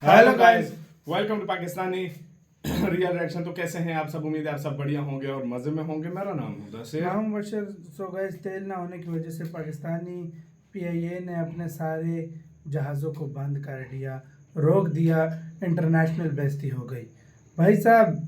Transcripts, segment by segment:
Hello guys, welcome to Pakistani real reaction. तो कैसे हैं आप सब? उम्मीद है आप सब बढ़िया होंगे और मजे में होंगे। मेरा नाम नाम बशर। सो गाइस, तेल ना होने की वजह से पाकिस्तानी पीआईए ने अपने सारे जहाज़ों को बंद कर दिया, रोक दिया, इंटरनेशनल बेइज्जती हो गई। भाई साहब,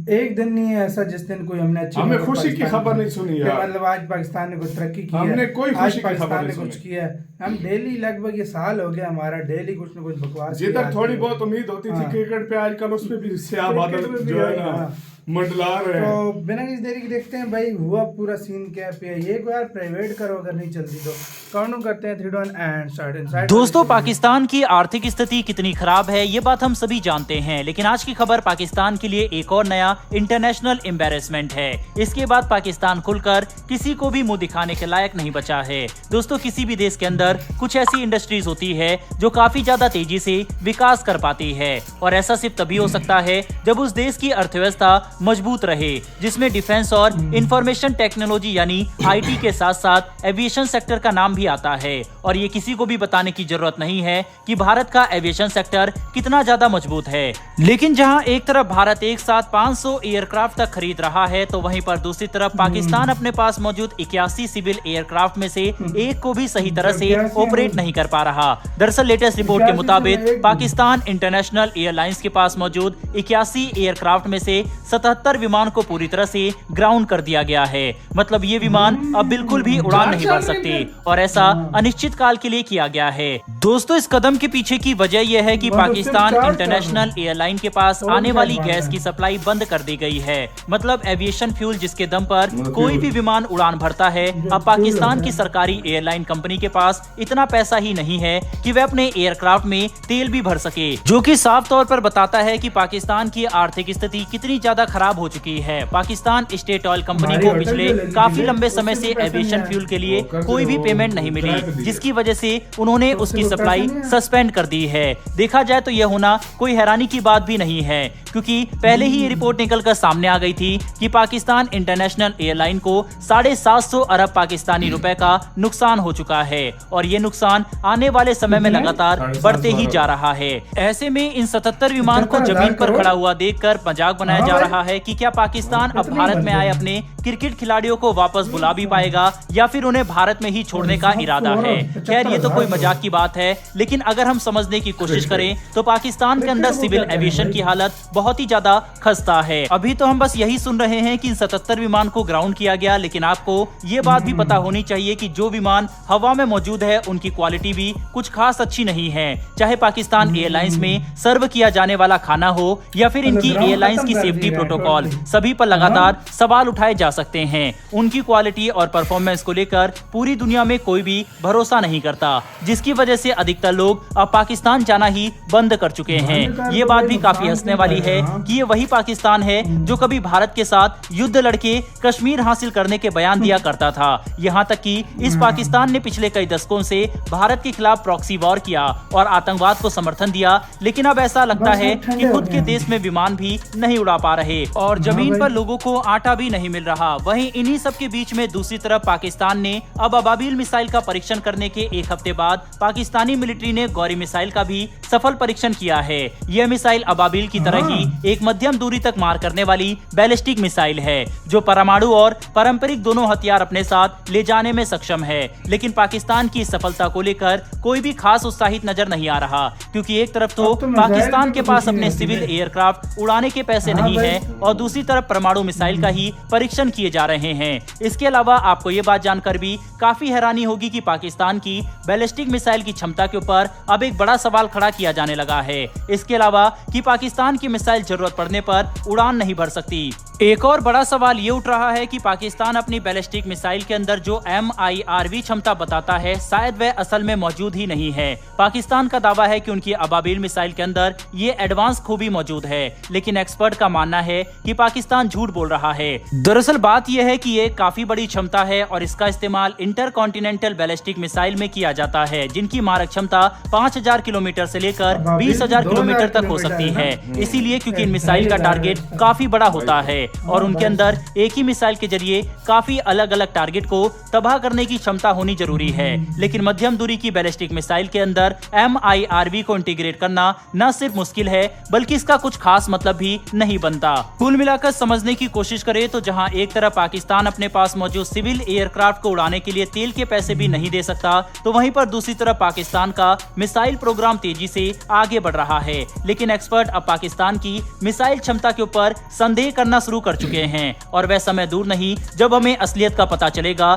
एक दिन नहीं है ऐसा जिस दिन कोई हमने खुशी की खबर नहीं सुनी यार। मतलब आज पाकिस्तान ने कुछ तरक्की की हमने है, कोई खुशी की खबर पाकिस्तान नहीं ने कुछ सुनी। किया है। हम डेली लगभग ये साल हो गया हमारा डेली कुछ ना कुछ बकवास जिधर थोड़ी बहुत उम्मीद होती थी क्रिकेट पे, आजकल उस पे भी स्याह बादल जो है ना मंडला रहे हैं। तो बिना किसी देरी के देखते हैं भाई हुआ पूरा सीन क्या है। ये को यार प्राइवेट करो अगर नहीं चलती तो। काउंट करते हैं 3 2 1 एंड स्टार्ट। दोस्तों, पाकिस्तान की आर्थिक स्थिति कितनी खराब है ये बात हम सभी जानते हैं, लेकिन आज की खबर पाकिस्तान के लिए एक और नया इंटरनेशनल एम्बैरेसमेंट है। इसके बाद पाकिस्तान खुलकर किसी को भी मुंह दिखाने के लायक नहीं बचा है। दोस्तों, किसी भी देश के अंदर कुछ ऐसी इंडस्ट्रीज होती है जो काफी ज्यादा तेजी से विकास कर पाती है, और ऐसा सिर्फ तभी हो सकता है जब उस देश की अर्थव्यवस्था मजबूत रहे, जिसमें डिफेंस और इंफॉर्मेशन टेक्नोलॉजी यानी आईटी के साथ साथ एविएशन सेक्टर का नाम भी आता है। और ये किसी को भी बताने की जरूरत नहीं है कि भारत का एविएशन सेक्टर कितना ज्यादा मजबूत है। लेकिन जहां एक तरफ भारत एक साथ 500 एयरक्राफ्ट तक खरीद रहा है, तो वहीं पर दूसरी तरफ पाकिस्तान अपने पास मौजूद 81 सिविल एयरक्राफ्ट में से एक को भी सही तरह से ऑपरेट नहीं कर पा रहा। दरअसल लेटेस्ट रिपोर्ट के मुताबिक पाकिस्तान इंटरनेशनल एयरलाइंस के पास मौजूद 81 एयरक्राफ्ट में से 77 विमान को पूरी तरह से ग्राउंड कर दिया गया है। मतलब ये विमान अब बिल्कुल भी उड़ान नहीं भर सकते, और ऐसा अनिश्चित काल के लिए किया गया है। दोस्तों, इस कदम के पीछे की वजह यह है कि पाकिस्तान इंटरनेशनल एयरलाइन के पास आने वाली गैस की सप्लाई बंद कर दी गई है। मतलब एविएशन फ्यूल जिसके दम पर कोई भी विमान उड़ान भरता है, अब पाकिस्तान की सरकारी एयरलाइन कंपनी के पास इतना पैसा ही नहीं है कि वह अपने एयरक्राफ्ट में तेल भी भर सके, जो कि साफ तौर पर बताता है कि पाकिस्तान की आर्थिक स्थिति कितनी ज्यादा खराब हो चुकी है। पाकिस्तान स्टेट ऑयल कंपनी को पिछले काफी लंबे समय से एविएशन फ्यूल के लिए कोई भी पेमेंट नहीं मिली, जिसकी वजह से उन्होंने उसकी सप्लाई सस्पेंड कर दी है। देखा जाए तो यह होना कोई हैरानी की बात भी नहीं है, क्योंकि पहले ही ये रिपोर्ट निकलकर सामने आ गई थी कि पाकिस्तान इंटरनेशनल एयरलाइन को 750 अरब पाकिस्तानी रुपए का नुकसान हो चुका है, और ये नुकसान आने वाले समय में लगातार बढ़ते ही जा रहा है। ऐसे में इन 77 विमान को जमीन पर खड़ा हुआ देखकर मजाक बनाया जा रहा है कि क्या पाकिस्तान अब भारत में आए अपने क्रिकेट खिलाड़ियों को वापस बुला भी पाएगा, या फिर उन्हें भारत में ही छोड़ने का इरादा है। खैर, ये तो कोई मजाक की बात है, लेकिन अगर हम समझने की कोशिश करें तो पाकिस्तान के अंदर सिविल एविएशन की हालत बहुत ही ज्यादा खस्ता है। अभी तो हम बस यही सुन रहे हैं कि इन 77 विमान को ग्राउंड किया गया, लेकिन आपको ये बात भी पता होनी चाहिए कि जो विमान हवा में मौजूद है उनकी क्वालिटी भी कुछ खास अच्छी नहीं है। चाहे पाकिस्तान एयरलाइंस में सर्व किया जाने वाला खाना हो या फिर इनकी एयरलाइंस की सेफ्टी प्रोटोकॉल, सभी पर लगातार सवाल उठाए जा सकते हैं। उनकी क्वालिटी और परफॉर्मेंस को लेकर पूरी दुनिया में कोई भी भरोसा नहीं करता, जिसकी वजह से अधिकतर लोग अब पाकिस्तान जाना ही बंद कर चुके हैं। ये बात भी काफी हंसने वाली है कि ये वही पाकिस्तान है जो कभी भारत के साथ युद्ध लड़के कश्मीर हासिल करने के बयान दिया करता था। यहाँ तक कि इस पाकिस्तान ने पिछले कई दशकों से भारत के खिलाफ प्रॉक्सी वॉर किया और आतंकवाद को समर्थन दिया, लेकिन अब ऐसा लगता है कि खुद के देश में विमान भी नहीं उड़ा पा रहे और जमीन पर लोगों को आटा भी नहीं मिल रहा। वहीं इन्हीं सब के बीच में दूसरी तरफ पाकिस्तान ने अब अबाबिल मिसाइल का परीक्षण करने के एक हफ्ते बाद पाकिस्तानी मिलिट्री ने गौरी मिसाइल का भी सफल परीक्षण किया है। यह मिसाइल अबाबिल की तरह ही एक मध्यम दूरी तक मार करने वाली बैलिस्टिक मिसाइल है, जो परमाणु और पारंपरिक दोनों हथियार अपने साथ ले जाने में सक्षम है। लेकिन पाकिस्तान की सफलता को लेकर कोई भी खास उत्साहित नजर नहीं आ रहा, क्योंकि एक तरफ तो पाकिस्तान के पास अपने सिविल एयरक्राफ्ट उड़ाने के पैसे नहीं है, और दूसरी तरफ परमाणु मिसाइल का ही परीक्षण किए जा रहे हैं। इसके अलावा आपको ये बात जानकर भी काफी हैरानी होगी कि पाकिस्तान की बैलिस्टिक मिसाइल की क्षमता के ऊपर अब एक बड़ा सवाल खड़ा किया जाने लगा है। इसके अलावा कि पाकिस्तान की मिसाइल जरूरत पड़ने पर उड़ान नहीं भर सकती। एक और बड़ा सवाल ये उठ रहा है कि पाकिस्तान अपनी बैलिस्टिक मिसाइल के अंदर जो MIRV क्षमता बताता है, शायद वह असल में मौजूद ही नहीं है। पाकिस्तान का दावा है कि उनकी अबाबिल मिसाइल के अंदर ये एडवांस खूबी मौजूद है, लेकिन एक्सपर्ट का मानना है कि पाकिस्तान झूठ बोल रहा है। दरअसल बात यह है कि ये काफी बड़ी क्षमता है और इसका इस्तेमाल इंटरकॉन्टिनेंटल बैलिस्टिक मिसाइल में किया जाता है, जिनकी मारक क्षमता 5000 किलोमीटर से लेकर 20,000 किलोमीटर तक हो सकती है। इसीलिए क्योंकि इन मिसाइल का टारगेट काफी बड़ा होता है। और उनके अंदर एक ही मिसाइल के जरिए काफी अलग अलग टारगेट को तबाह करने की क्षमता होनी जरूरी है। लेकिन मध्यम दूरी की बैलिस्टिक मिसाइल के अंदर MIRV को इंटीग्रेट करना न सिर्फ मुश्किल है बल्कि इसका कुछ खास मतलब भी नहीं बनता। कुल मिलाकर समझने की कोशिश करें तो जहां एक तरफ पाकिस्तान अपने पास मौजूद सिविल एयरक्राफ्ट को उड़ाने के लिए तेल के पैसे भी नहीं दे सकता, तो वहीं पर दूसरी तरफ पाकिस्तान का मिसाइल प्रोग्राम तेजी से आगे बढ़ रहा है। लेकिन एक्सपर्ट अब पाकिस्तान की मिसाइल क्षमता के ऊपर संदेह करना शुरू कर चुके हैं और वह समय दूर नहीं जब हमें असलियत का पता चलेगा।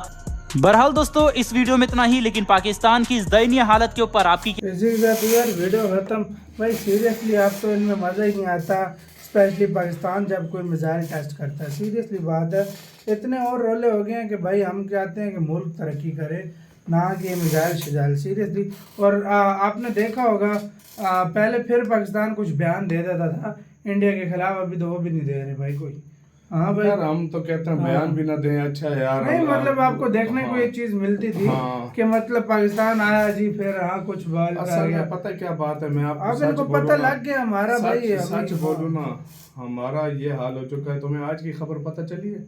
बहरहाल दोस्तों, इस वीडियो में इतना ही, लेकिन पाकिस्तान की इस दयनीय हालत के ऊपर आपकी यार वीडियो खत्म। भाई सीरियसली आप तो इनमें मज़ा ही नहीं आता, स्पेशली पाकिस्तान जब कोई मिसाइल टेस्ट करता है। सीरियसली बात है, इतने और रोले हो गए हैं कि भाई हम चाहते हैं कि मुल्क तरक्की करे, ना कि मिसाइल शिजाइल। सीरियसली। और आपने देखा होगा पहले फिर पाकिस्तान कुछ बयान दे देता था इंडिया के खिलाफ, अभी तो वो भी नहीं दे रहे भाई कोई। हाँ भाई, यार हम तो कहते हैं बयान भी ना दें, अच्छा यार। नहीं मतलब आपको देखने को ये चीज मिलती थी कि मतलब पाकिस्तान आया जी, फिर हाँ कुछ बाल असल में पता क्या बात है, मैं आपको अब इनको पता लग गया हमारा भाई। सच बोलूं ना, हमारा ये हाल हो चुका है। तुम्हें आज की खबर पता चली है?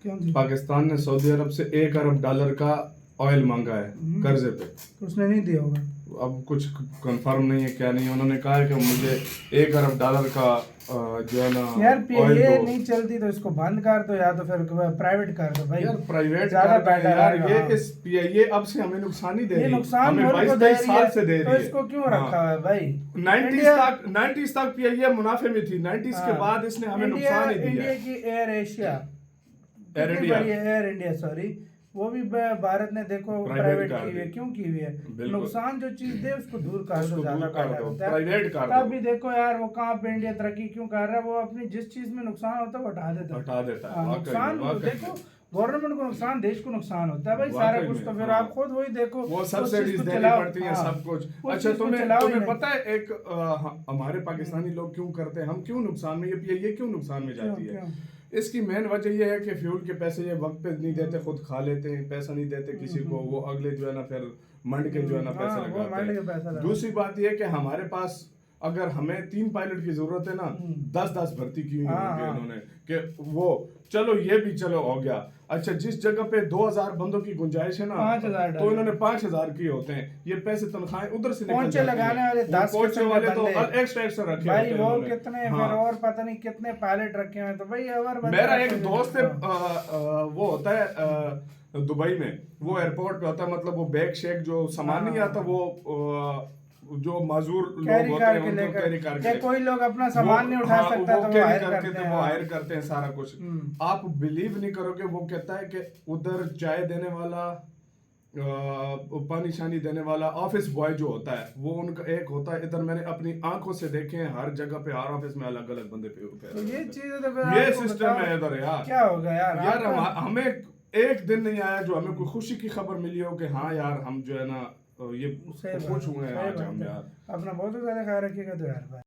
क्यों जी? पाकिस्तान ने सऊदी अरब से $1 अरब का ऑयल मांगा है कर्जे पे। तो उसने नहीं दिया होगा, अब कुछ कंफर्म नहीं है क्या नहीं। उन्होंने कहा है कि मुझे $1 अरब का जो है ना यार ये नहीं चलती तो इसको बंद कर दो, या तो फिर प्राइवेट कर दो भाई। यार प्राइवेट ज्यादा कर यार, ये हाँ। इस PIA अब से हमें नुकसान ही दे रही है। नुकसान हमें मुल्क को 22 साल से दे तो रही है। इसको क्यों रखा है भाई? 90s तक PIA मुनाफे में थी। 90s के बाद इसने हमें नुकसान ही दिया। इंडिया की air Asia, air India sorry, वो भी भारत ने देखो प्राइवेट की हुई है। क्यों की हुई है? नुकसान जो चीज दे उसको दूर कर दो, ज्यादा बेहतर होता है। प्राइवेट कर दो। तब भी देखो यार वो कहाँ पे इंडिया तरक्की क्यों कर रहा है? वो अपनी जिस चीज में नुकसान होता है वो हटा देता है। नुकसान देखो, गवर्नमेंट को नुकसान, देश को नुकसान होता है भाई सारा कुछ। तो फिर आप खुद वही देखो, वो सब्सिडीज देनी पड़ती है सब कुछ। अच्छा तुम्हें पता है एक हमारे पाकिस्तानी लोग क्यों करते हैं, हम क्यों नुकसान में, ये क्यों नुकसान में जाती है? इसकी मेन वजह यह है कि फ्यूल के पैसे ये वक्त पे नहीं देते, खुद खा लेते हैं, पैसा नहीं देते किसी को। वो अगले जो है ना फिर मंड के जो है ना पैसे लगाते हैं। दूसरी बात यह है कि हमारे पास अगर हमें 3 पायलट की जरूरत है ना, 10-10 भर्ती की होंगे इन्होंने कि वो चलो ये भी चलो हो गया। अच्छा जिस जगह पे 2000 बंदों की गुंजाइश है ना, 5000 तो इन्होंने 5000 की होते हैं। ये पैसे तनख्वाहें उधर से पहुंचे लगाने वाले 10 पहुंचे वाले तो एक्स्ट्रा रखे भाई होते हैं वो कितने फिर और पता नहीं कितने पायलट रखे हुए हैं। तो भाई मेरा एक दोस्त है वो होता है दुबई में, वो एयरपोर्ट पे होता है, मतलब वो बैग शेक जो सामान नहीं आता, वो जो मजदूर लोग होते हैं उनको कैरी करके, कोई लोग अपना सामान नहीं उठा सकता तो वो हायर करते हैं सारा कुछ। आप बिलीव नहीं करोगे, वो कहता है कि उधर चाय देने वाला, पानी शानी देने वाला, ऑफिस बॉय जो होता है वो उनका एक होता है। इधर मैंने अपनी आंखों से देखे हैं, हर जगह पे हर ऑफिस में अलग अलग बंदे पे ये चीज ये सिस्टम है इधर यार। क्या होगा यार हमें एक दिन नहीं आया जो हमें कोई खुशी की खबर मिली हो कि हाँ यार हम जो है ना ये खुश हुए हैं आज हम यार। अपना बहुत ज्यादा ख्याल रखिएगा तो यार।